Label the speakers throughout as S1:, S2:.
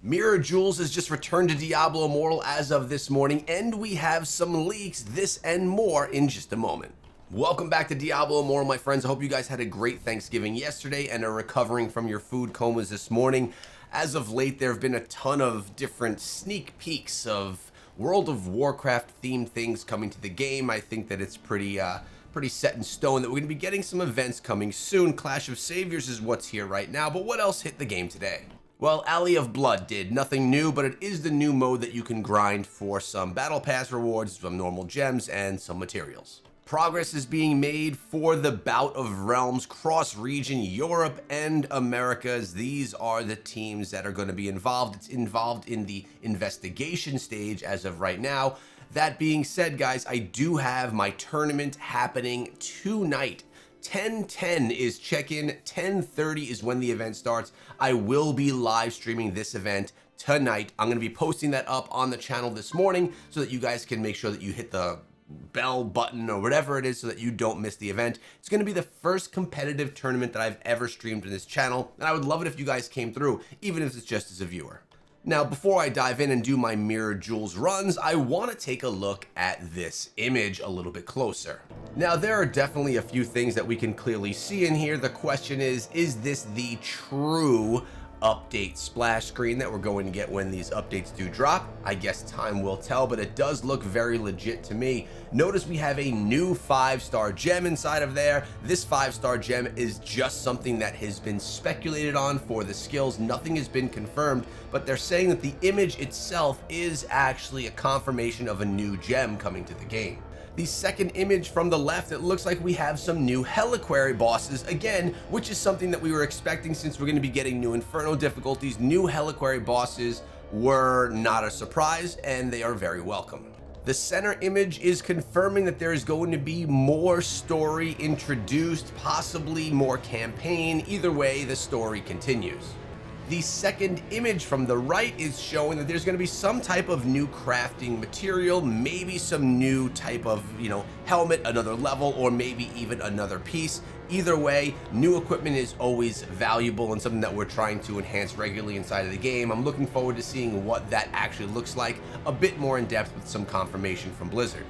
S1: Mirror Jewels has just returned to Diablo Immortal as of this morning, and we have some leaks, this and more in just a moment. Welcome back to Diablo Immortal, my friends. I hope you guys had a great Thanksgiving yesterday and are recovering from your food comas this morning. As of late, there have been a ton of different sneak peeks of World of Warcraft themed things coming to the game. I think that it's pretty set in stone that we're going to be getting some events coming soon. Clash of Saviors is what's here right now, but what else hit the game today? Well, Alley of Blood did. Nothing new, but it is the new mode that you can grind for some Battle Pass rewards, some normal gems, and some materials. Progress is being made for the Bout of Realms cross-region, Europe and Americas. These are the teams that are going to be involved. It's involved in the investigation stage as of right now. That being said, guys, I do have my tournament happening tonight. 10:10 is check-in, 10:30 is when the event starts. I will be live streaming this event tonight. I'm going to be posting that up on the channel this morning so that you guys can make sure that you hit the bell button or whatever it is so that you don't miss the event. It's going to be the first competitive tournament that I've ever streamed on this channel, and I would love it if you guys came through, even if it's just as a viewer. Now, before I dive in and do my Mirror Jewels runs, I want to take a look at this image a little bit closer. Now, there are definitely a few things that we can clearly see in here. The question is this the true update splash screen that we're going to get when these updates do drop? I guess time will tell, but it does look very legit to me. Notice we have a new 5-star gem inside of there. This 5-star gem is just something that has been speculated on for the skills. Nothing has been confirmed, but they're saying that the image itself is actually a confirmation of a new gem coming to the game. The second image from the left, it looks like we have some new Heliquary bosses again, which is something that we were expecting since we're going to be getting new Inferno difficulties. New Heliquary bosses were not a surprise, and they are very welcome. The center image is confirming that there is going to be more story introduced, possibly more campaign. Either way, the story continues. The second image from the right is showing that there's going to be some type of new crafting material, maybe some new type of, helmet, another level, or maybe even another piece. Either way, new equipment is always valuable and something that we're trying to enhance regularly inside of the game. I'm looking forward to seeing what that actually looks like a bit more in depth with some confirmation from Blizzard.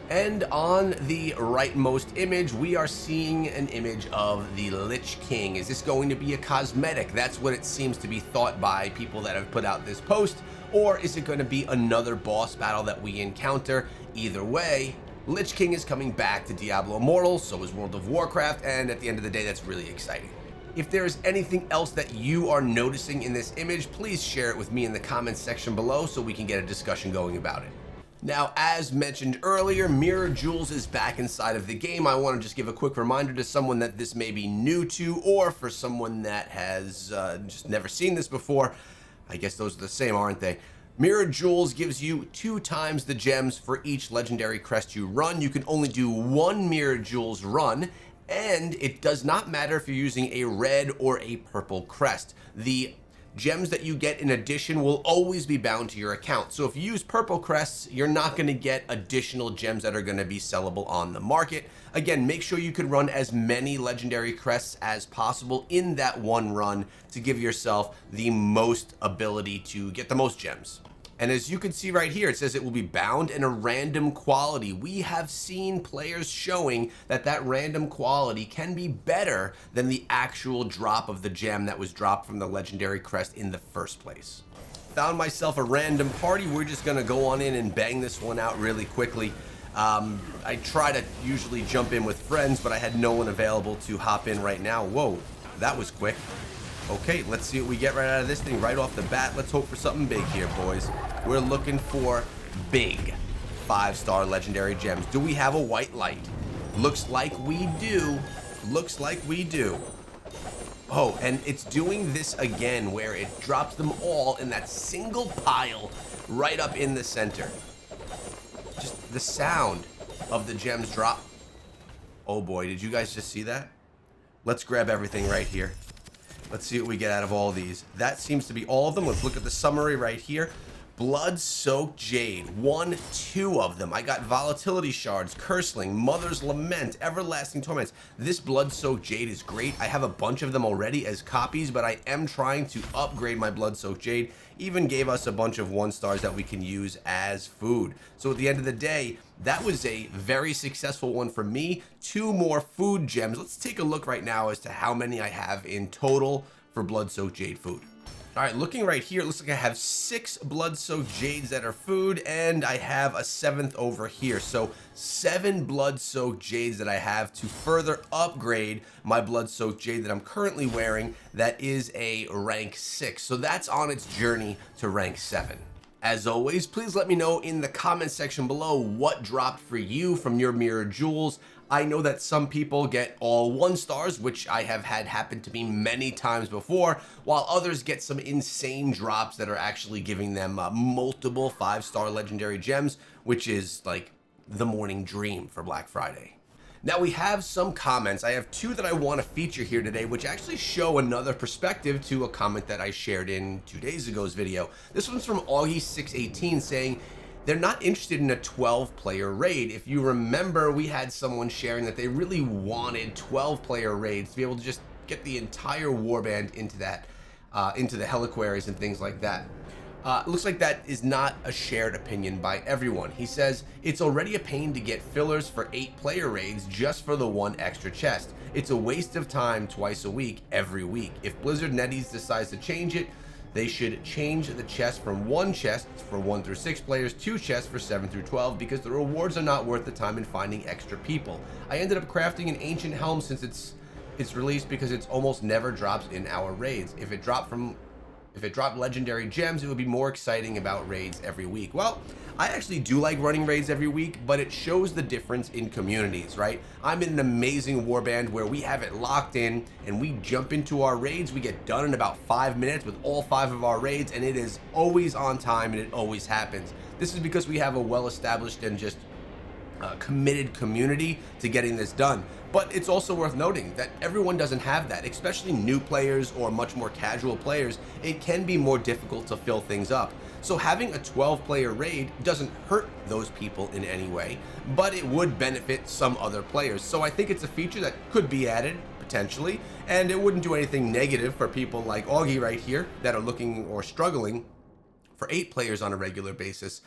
S1: And on the rightmost image, we are seeing an image of the Lich King. Is this going to be a cosmetic? That's what it seems to be thought by people that have put out this post. Or is it going to be another boss battle that we encounter? Either way, Lich King is coming back to Diablo Immortal, so is World of Warcraft, and at the end of the day, that's really exciting. If there is anything else that you are noticing in this image, please share it with me in the comments section below so we can get a discussion going about it. Now, as mentioned earlier, Mirror Jewels is back inside of the game. I want to just give a quick reminder to someone that this may be new to, or for someone that has just never seen this before. I guess those are the same, aren't they? Mirror Jewels gives you 2 times the gems for each legendary crest you run. You can only do 1 Mirror Jewels run, and it does not matter if you're using a red or a purple crest. The gems that you get in addition will always be bound to your account. So if you use purple crests, you're not going to get additional gems that are going to be sellable on the market. Again, make sure you can run as many legendary crests as possible in that one run to give yourself the most ability to get the most gems. And as you can see right here, it says it will be bound in a random quality. We have seen players showing that that random quality can be better than the actual drop of the gem that was dropped from the legendary crest in the first place. Found myself a random party. We're just gonna go on in and bang this one out really quickly. I try to usually jump in with friends, but I had no one available to hop in right now. Whoa, that was quick. Okay, let's see what we get right out of this thing right off the bat. Let's hope for something big here, boys. We're looking for big 5-star legendary gems. Do we have a white light? Looks like we do. Looks like we do. Oh, and it's doing this again where it drops them all in that single pile right up in the center. Just the sound of the gems drop. Oh boy, did you guys just see that? Let's grab everything right here. Let's see what we get out of all these. That seems to be all of them. Let's look at the summary right here. Blood-soaked Jade, two of them. I got Volatility Shards, Curseling, Mother's Lament, Everlasting Torments. This Blood-soaked Jade is great. I have a bunch of them already as copies, but I am trying to upgrade my Blood-soaked Jade. Even gave us a bunch of 1-stars that we can use as food. So at the end of the day, that was a very successful one for me. 2 more food gems. Let's take a look right now as to how many I have in total for Blood-soaked Jade food. All right, looking right here, it looks like I have 6 Blood-soaked Jades that are food, and I have a 7th over here. So 7 Blood-soaked Jades that I have to further upgrade my Blood-soaked Jade that I'm currently wearing that is a rank 6. So that's on its journey to rank 7. As always, please let me know in the comment section below what dropped for you from your mirror jewels. I know that some people get all 1-stars, which I have had happen to me many times before, while others get some insane drops that are actually giving them multiple 5-star legendary gems, which is like the morning dream for Black Friday. Now we have some comments. I have 2 that I want to feature here today, which actually show another perspective to a comment that I shared in 2 days ago's video. This one's from Augie618 saying, they're not interested in a 12-player raid. If you remember, we had someone sharing that they really wanted 12-player raids to be able to just get the entire warband into that, into the Heliquaries and things like that. It looks like that is not a shared opinion by everyone. He says, it's already a pain to get fillers for 8-player raids just for the 1 extra chest. It's a waste of time twice a week, every week. If Blizzard NetEase decides to change it, they should change the chest from 1 chest for 1 through 6 players, 2 chests for 7 through 12, because the rewards are not worth the time in finding extra people. I ended up crafting an ancient helm since it's released because it's almost never drops in our raids. If it dropped legendary gems, it would be more exciting about raids every week. Well, I actually do like running raids every week, but it shows the difference in communities, right? I'm in an amazing warband where we have it locked in and we jump into our raids. We get done in about 5 minutes with all 5 of our raids, and it is always on time and it always happens. This is because we have a well-established and just committed community to getting this done. But it's also worth noting that everyone doesn't have that, especially new players or much more casual players. It can be more difficult to fill things up. So having a 12-player raid doesn't hurt those people in any way, but it would benefit some other players. So I think it's a feature that could be added potentially, and it wouldn't do anything negative for people like Augie right here that are looking or struggling for 8 players on a regular basis,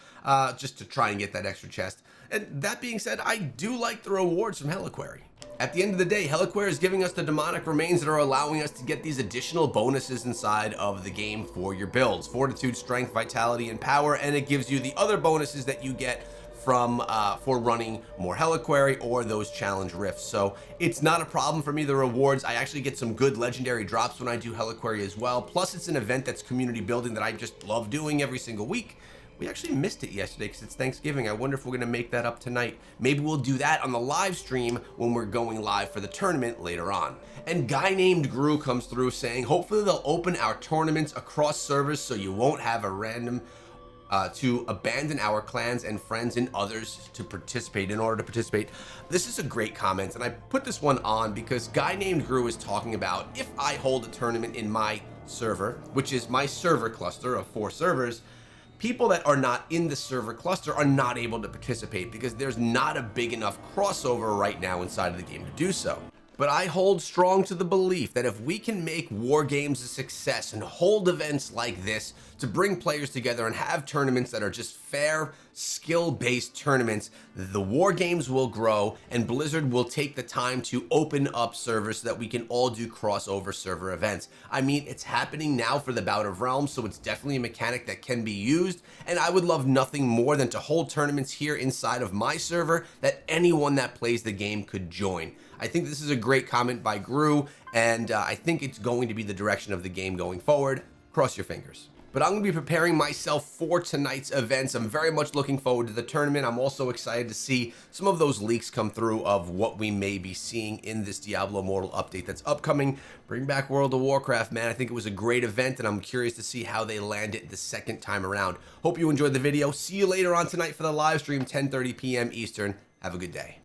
S1: just to try and get that extra chest. And that being said, I do like the rewards from Heliquary. At the end of the day, Heliquary is giving us the demonic remains that are allowing us to get these additional bonuses inside of the game for your builds. Fortitude, strength, vitality, and power, and it gives you the other bonuses that you get from for running more Heliquary or those challenge rifts. So it's not a problem for me, the rewards. I actually get some good legendary drops when I do Heliquary as well. Plus it's an event that's community building that I just love doing every single week. We actually missed it yesterday because it's Thanksgiving. I wonder if we're gonna make that up tonight. Maybe we'll do that on the live stream when we're going live for the tournament later on. And guy named Gru comes through saying, hopefully they'll open our tournaments across servers so you won't have a random to abandon our clans and friends and others to participate in order to participate. This is a great comment, and I put this one on because guy named Gru is talking about if I hold a tournament in my server, which is my server cluster of 4 servers, people that are not in the server cluster are not able to participate because there's not a big enough crossover right now inside of the game to do so. But I hold strong to the belief that if we can make war games a success and hold events like this to bring players together and have tournaments that are just fair, skill-based tournaments, the war games will grow and Blizzard will take the time to open up servers so that we can all do crossover server events. I mean, it's happening now for the Bout of Realms, so it's definitely a mechanic that can be used, and I would love nothing more than to hold tournaments here inside of my server that anyone that plays the game could join. I think this is a great comment by Gru, and I think it's going to be the direction of the game going forward. Cross your fingers. But I'm going to be preparing myself for tonight's events. I'm very much looking forward to the tournament. I'm also excited to see some of those leaks come through of what we may be seeing in this Diablo Immortal update that's upcoming. Bring back World of Warcraft, man. I think it was a great event, and I'm curious to see how they land it the second time around. Hope you enjoyed the video. See you later on tonight for the live stream, 10:30 p.m. Eastern. Have a good day.